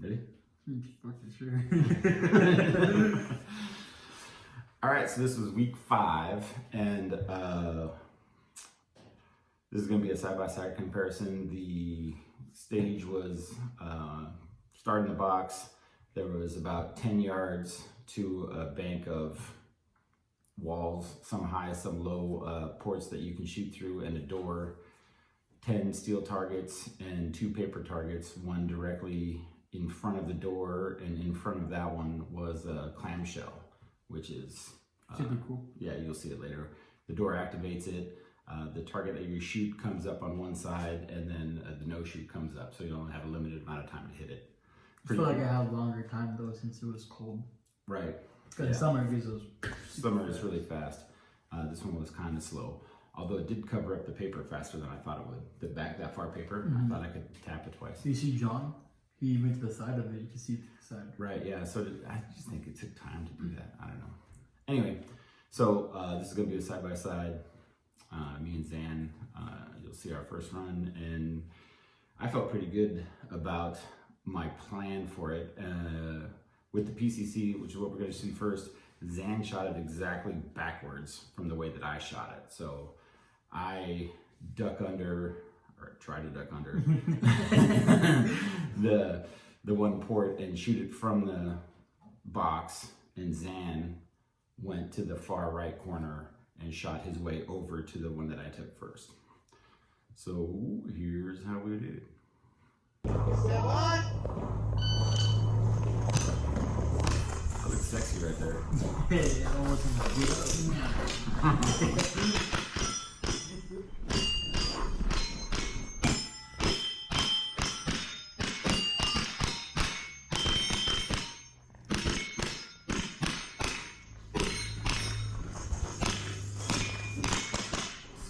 Ready? Fucking sure. All right, so this was week 5, and this is going to be a side-by-side comparison. The stage was start in the box. There was about 10 yards to a bank of walls, some high, some low ports that you can shoot through, and a door. 10 steel targets and 2 paper targets, one directly in front of the door, and in front of that one was a clamshell, which is super cool. Yeah, you'll see it later. The door activates it. The target that you shoot comes up on one side, and then the no shoot comes up, so you only have a limited amount of time to hit it. I feel like I had longer time though since it was cold. Right. Because summer gives us. Summer is really fast. This one was kind of slow, although it did cover up the paper faster than I thought it would. The back, that far paper, I thought I could tap it twice. You see John? He went to the side of it. You can see the side. Right, yeah, so I just think it took time to do that. I don't know. Anyway, so this is going to be a side-by-side. Me and Zann, you'll see our first run, and I felt pretty good about my plan for it. With the PCC, which is what we're going to see first, Zann shot it exactly backwards from the way that I shot it. So I duck under, or try to duck under, the one port and shoot it from the box, and Zann went to the far right corner and shot his way over to the one that I took first. So here's how we did it. I look sexy right there. Hey, I wasn't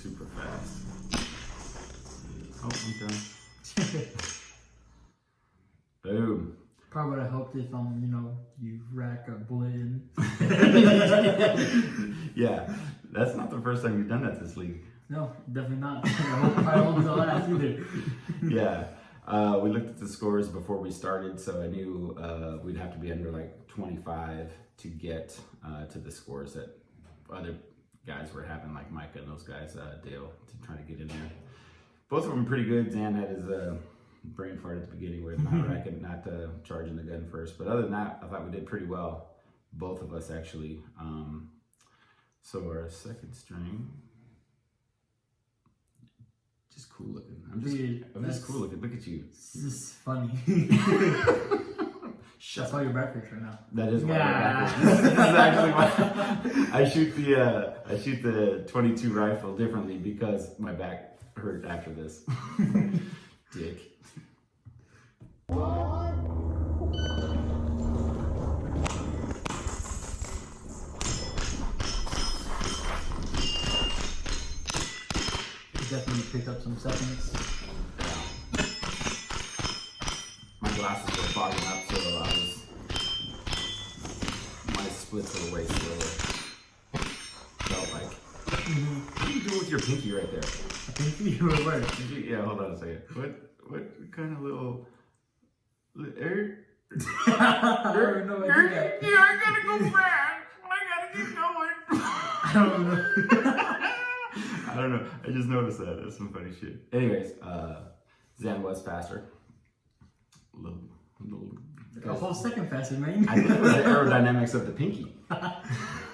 Super fast. Oh, I'm done. Boom. Probably would have helped if you rack a bullet in. Yeah, that's not the first time you've done that this league. No, definitely not. I hope the last either. Yeah, we looked at the scores before we started, so I knew we'd have to be under like 25 to get to the scores that other guys were having, like Micah and those guys, Dale, to try to get in there. Both of them pretty good. Zann had his brain fart at the beginning where not racking, not charging the gun first, but other than that, I thought we did pretty well. Both of us actually. So our second string, just cool looking. I'm just cool looking. Look at you. This is funny. That's why you're backwards right now. That is why we're backwards. This is actually why I shoot the 22 rifle differently, because my back hurt after this. Dick. Definitely picked up some seconds. My glasses were fogging up, so my splits were way slower. Felt like. What are you doing with your pinky right there? A pinky or what? Yeah, hold on a second. What kind of little? I don't know. Yeah, I gotta go fast. I gotta keep going. I don't know. I don't know. I just noticed that. That's some funny shit. Anyways, Zann was faster. A whole second faster, man. I think it was the aerodynamics of the pinky.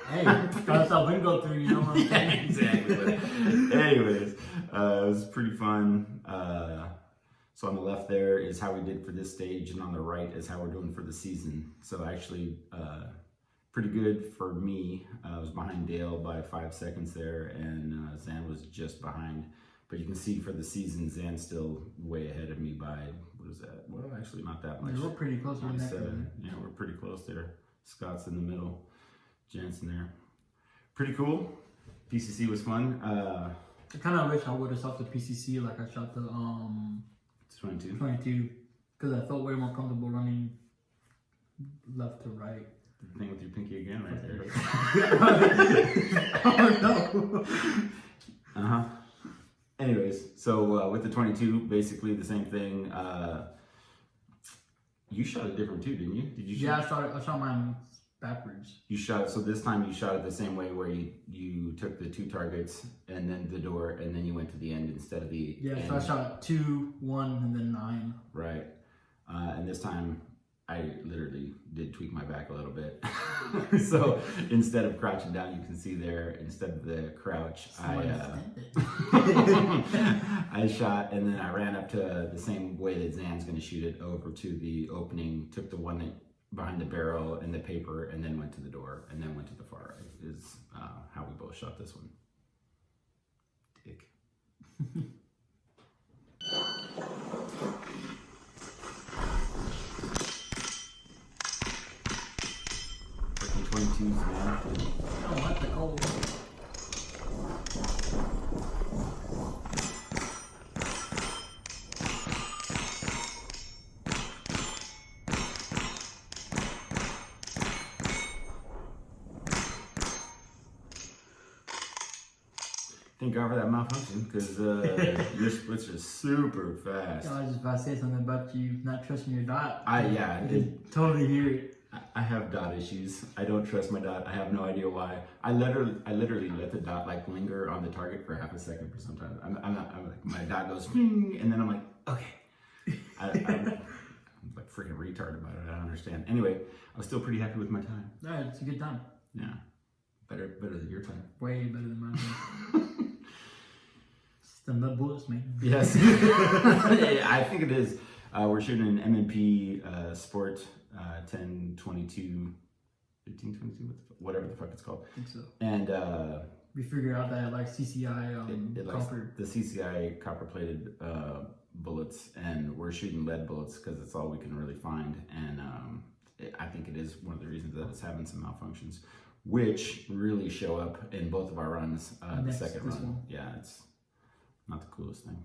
Hey, that's how wind go through, you know what I'm saying? Yeah, exactly. Anyways, it was pretty fun. So on the left there is how we did for this stage, and on the right is how we're doing for the season. So actually, pretty good for me. I was behind Dale by 5 seconds there, and Zann was just behind. But you can see for the season, Zann's still way ahead of me by, what is that? Well, actually not that much. We're pretty close. 27. Yeah, we're pretty close there. Scott's in the middle. Jansen there. Pretty cool. PCC was fun. I kind of wish I would have shot the PCC like I shot the 22, because I felt way more comfortable running left to right. The thing with your pinky again right there. Oh no. Anyways, so with the 22, basically the same thing. You shot it different too, didn't you? Did you? Yeah, I shot mine backwards. You shot it, so this time you shot it the same way where you took the 2 targets and then the door and then you went to the end instead of the Yeah, end. so I shot 2, 1, and then 9. Right. And this time I literally did tweak my back a little bit. So instead of crouching down, you can see there, instead of the crouch, I shot, and then I ran up to the same way that Zann's going to shoot it, over to the opening, took the one that behind the barrel and the paper, and then went to the door, and then went to the far right, is how we both shot this one. Dick. 22s, man. I don't like the cold. Thank God for that malfunction, because your splits are super fast. I was just about to say something about you not trusting your dot. I can totally hear it. I have dot issues. I don't trust my dot. I have no idea why. I literally let the dot like linger on the target for half a second for sometimes. I'm like, my dot goes, and then I'm like, okay. I'm like freaking retarded about it. I don't understand. Anyway, I was still pretty happy with my time. Yeah, it's a good time. Yeah, better than your time. Way better than mine. It's the nut bullets, man. Yes, I think it is. We're shooting an M&P Sport 1022, 1522, whatever the fuck it's called. I think so. And we figured out that like CCI copper. The CCI copper plated bullets, and we're shooting lead bullets because it's all we can really find. And I think it is one of the reasons that it's having some malfunctions, which really show up in both of our runs. The second run, one. Yeah, it's not the coolest thing.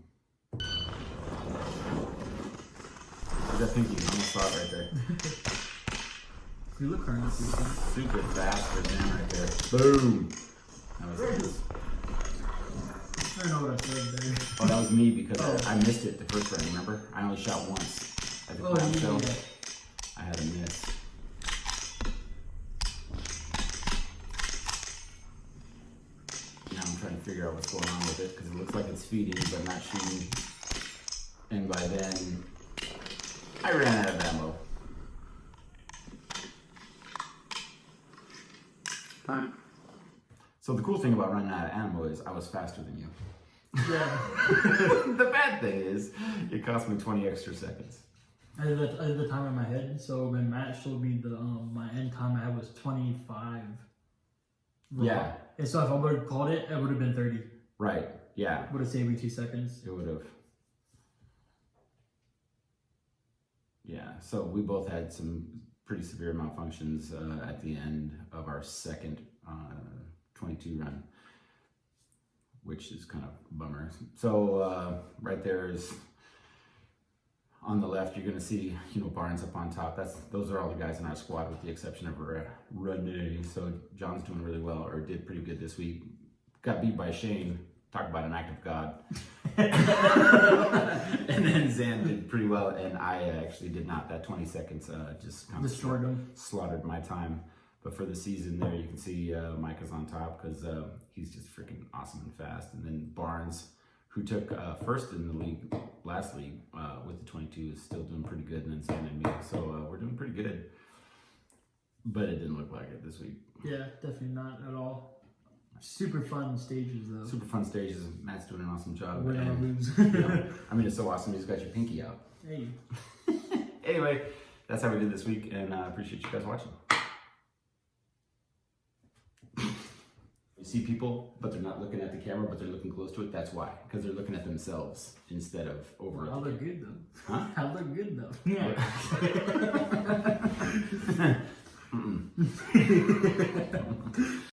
Look at that pinky, I almost saw it right there. We look current. Super fast for Zann right there. Boom! That was nice. I don't know what I said there. Oh, that was me because I missed it the first round, remember? I only shot once. At the show. I had a miss. Now I'm trying to figure out what's going on with it because it looks like it's feeding but not shooting. And by then, I ran out of ammo. Time. So the cool thing about running out of ammo is I was faster than you. Yeah. The bad thing is it cost me 20 extra seconds. I did the time in my head, so when Matt showed me the my end time, I had was 25. Yeah. And so if I would have called it, it would have been 30. Right. Yeah. Would have saved me 2 seconds. It would have. Yeah. So we both had some pretty severe malfunctions at the end of our second 22 run, which is kind of a bummer. So right there is on the left, you're going to see, Barnes up on top. Those are all the guys in our squad with the exception of Renee. So John's doing really well, or did pretty good this week. Got beat by Shane. Talk about an act of God. And then Zann did pretty well, and I actually did not. That 20 seconds just kind of destroyed him. Slaughtered my time. But for the season there, you can see Micah's on top because he's just freaking awesome and fast. And then Barnes, who took first in the league, last league, with the 22, is still doing pretty good. And then Zann and me. So we're doing pretty good. But it didn't look like it this week. Yeah, definitely not at all. Super fun stages, though. Super fun stages. Matt's doing an awesome job. Win or lose. I mean, it's so awesome. He's got your pinky out. Hey. Anyway, that's how we did this week. And I appreciate you guys watching. You see people, but they're not looking at the camera, but they're looking close to it. That's why, because they're looking at themselves instead of over. I look good though. Huh? I look good though. Yeah.